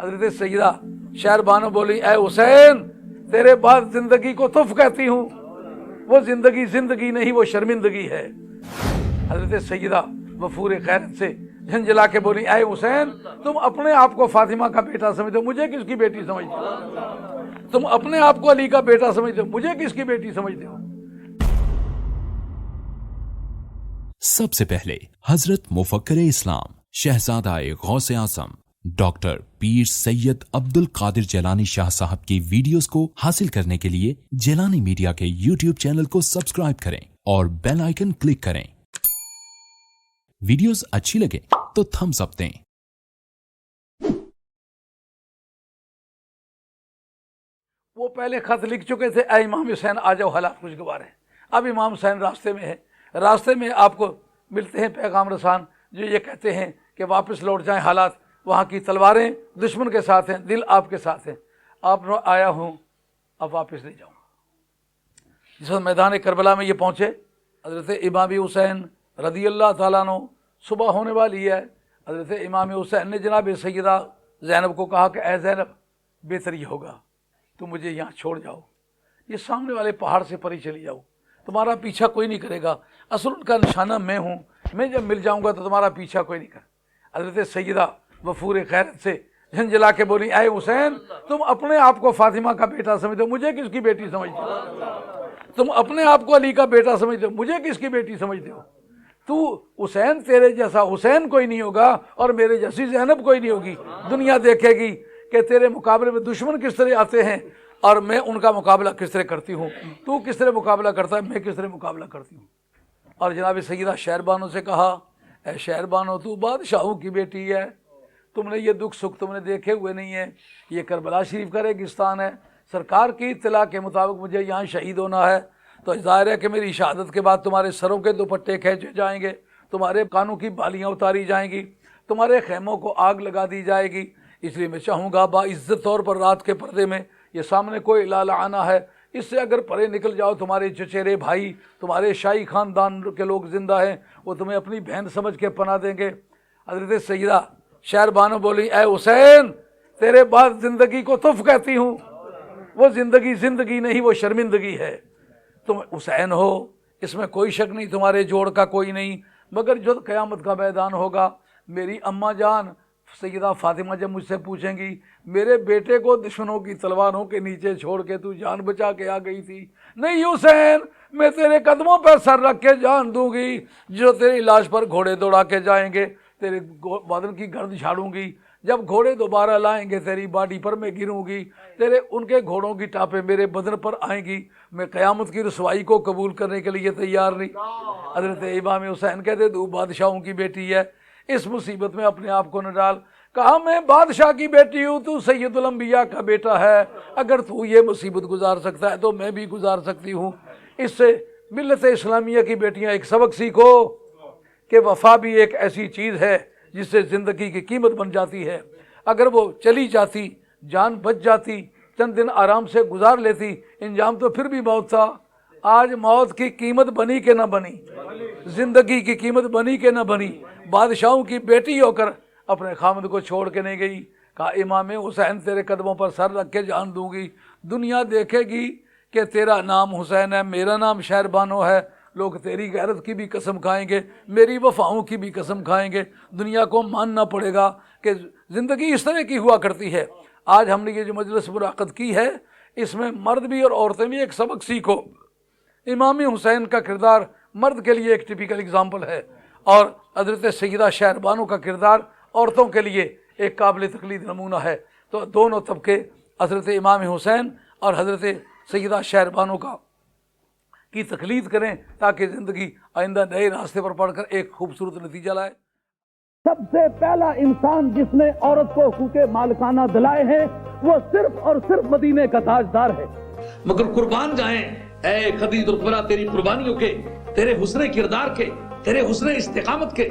حضرت سیدہ شہر بانو بولی اے حسین تیرے بعد زندگی کو تف کہتی ہوں، وہ زندگی زندگی نہیں وہ شرمندگی ہے۔ حضرت سیدہ وفور خیرت سے جھنجلا کے بولی اے حسین تم اپنے آپ کو فاطمہ کا بیٹا سمجھتے ہو، مجھے کس کی بیٹی سمجھتے ہو؟ تم اپنے آپ کو علی کا بیٹا سمجھتے ہو، مجھے کس کی بیٹی سمجھتے ہو؟ سب سے پہلے حضرت مفکر اسلام شہزادہ غوث اعظم ڈاکٹر پیر سید عبد القادر جیلانی شاہ صاحب کی ویڈیوز کو حاصل کرنے کے لیے جیلانی میڈیا کے یوٹیوب چینل کو سبسکرائب کریں اور بیل آئیکن کلک کریں۔ ویڈیوز اچھی لگے تو تھمز اپ دیں۔ وہ پہلے خط لکھ چکے تھے اے امام حسین آ جاؤ، حالات خوشگوار ہیں۔ اب امام حسین راستے میں ہے، راستے میں آپ کو ملتے ہیں پیغام رسان جو یہ کہتے ہیں کہ واپس لوٹ جائیں، حالات وہاں کی تلواریں دشمن کے ساتھ ہیں، دل آپ کے ساتھ ہیں، آپ آیا ہوں اب واپس نہیں جاؤں گا۔ جس وقت میدان کربلا میں یہ پہنچے، حضرت امام حسین رضی اللہ تعالیٰ عنہ صبح ہونے والی ہے، حضرت امام حسین نے جناب سیدہ زینب کو کہا کہ اے زینب بہتر یہ ہوگا تم مجھے یہاں چھوڑ جاؤ، یہ سامنے والے پہاڑ سے پری چلی جاؤ، تمہارا پیچھا کوئی نہیں کرے گا، اصل ان کا نشانہ میں ہوں، میں جب مل جاؤں گا تو تمہارا پیچھا کوئی نہیں کرے۔ حضرت سیدہ وفور خیرت سے جھنجلا کے بولی اے حسین تم اپنے آپ کو فاطمہ کا بیٹا سمجھتے ہو، مجھے کس کی بیٹی سمجھتے ہو؟ تم اپنے آپ کو علی کا بیٹا سمجھتے ہو، مجھے کس کی بیٹی سمجھتے ہو؟ تو حسین تیرے جیسا حسین کوئی نہیں ہوگا اور میرے جیسی زینب کوئی نہیں ہوگی۔ دنیا دیکھے گی کہ تیرے مقابلے میں دشمن کس طرح آتے ہیں اور میں ان کا مقابلہ کس طرح کرتی ہوں، تو کس طرح مقابلہ کرتا ہے، میں کس طرح مقابلہ کرتی ہوں۔ اور جناب سیدہ شہر بانو سے کہا اے شہر بانو تو بادشاہوں کی بیٹی ہے، تم نے یہ دکھ سکھ تم نے دیکھے ہوئے نہیں ہے، یہ کربلا شریف کا ریگستان ہے، سرکار کی اطلاع کے مطابق مجھے یہاں شہید ہونا ہے، تو ظاہر ہے کہ میری شہادت کے بعد تمہارے سروں کے دوپٹے کھینچے جائیں گے، تمہارے کانوں کی بالیاں اتاری جائیں گی، تمہارے خیموں کو آگ لگا دی جائے گی، اس لیے میں چاہوں گا باعزت طور پر رات کے پردے میں یہ سامنے کوئی لالعانہ ہے، اس سے اگر پرے نکل جاؤ تمہارے چچیرے بھائی تمہارے شاہی خاندان کے لوگ زندہ ہیں، وہ تمہیں اپنی بہن سمجھ کے پناہ دیں گے۔ حضرت سیدہ شہر بانو بولی اے حسین تیرے بعد زندگی کو تف کہتی ہوں، وہ زندگی زندگی نہیں وہ شرمندگی ہے۔ تم حسین ہو اس میں کوئی شک نہیں، تمہارے جوڑ کا کوئی نہیں، مگر جب قیامت کا میدان ہوگا میری اماں جان سیدہ فاطمہ جب مجھ سے پوچھیں گی میرے بیٹے کو دشمنوں کی تلواروں کے نیچے چھوڑ کے تو جان بچا کے آ گئی تھی، نہیں حسین میں تیرے قدموں پر سر رکھ کے جان دوں گی، جو تیری لاش پر گھوڑے دوڑا کے جائیں گے تیرے بدن کی گرد جھاڑوں گی، جب گھوڑے دوبارہ لائیں گے تیری باڈی پر میں گروں گی، تیرے ان کے گھوڑوں کی ٹاپیں میرے بدن پر آئیں گی، میں قیامت کی رسوائی کو قبول کرنے کے لیے تیار نہیں۔ حضرت امام حسین کہتے تو بادشاہوں کی بیٹی ہے، اس مصیبت میں اپنے آپ کو نہ ڈال۔ کہا میں بادشاہ کی بیٹی ہوں، تو سید الانبیاء کا بیٹا ہے، اگر تو یہ مصیبت گزار سکتا ہے تو میں بھی گزار سکتی ہوں۔ اس سے ملت اسلامیہ کی بیٹیاں ایک سبق سیکھو کہ وفا بھی ایک ایسی چیز ہے جس سے زندگی کی قیمت بن جاتی ہے، اگر وہ چلی جاتی جان بچ جاتی چند دن آرام سے گزار لیتی، انجام تو پھر بھی موت تھا۔ آج موت کی قیمت بنی کہ نہ بنی، زندگی کی قیمت بنی کہ نہ بنی، بادشاہوں کی بیٹی ہو کر اپنے خامد کو چھوڑ کے نہیں گئی۔ کہا امام حسین تیرے قدموں پر سر رکھ کے جان دوں گی، دنیا دیکھے گی کہ تیرا نام حسین ہے، میرا نام شہر بانو ہے، لوگ تیری غیرت کی بھی قسم کھائیں گے، میری وفاؤں کی بھی قسم کھائیں گے، دنیا کو ماننا پڑے گا کہ زندگی اس طرح کی ہوا کرتی ہے۔ آج ہم نے یہ جو مجلس منعقد کی ہے اس میں مرد بھی اور عورتیں بھی ایک سبق سیکھو۔ امام حسین کا کردار مرد کے لیے ایک ٹپیکل اگزامپل ہے، اور حضرت سیدہ شہر بانو کا کردار عورتوں کے لیے ایک قابل تقلید نمونہ ہے۔ تو دونوں طبقے حضرت امام حسین اور حضرت سیدہ شہر بانو کی تقلید کریں تاکہ زندگی آئندہ نئے راستے پر پڑھ کر ایک خوبصورت نتیجہ لائے۔ سب سے پہلا انسان جس نے عورت کو حقوق مالکانہ دلائے ہیں وہ صرف اور صرف مدینے کا تاجدار ہے۔ مگر قربان جائیں اے خدیجہ الکبریٰ تیری قربانیوں کے، تیرے حسن کردار کے، تیرے حسن استقامت کے۔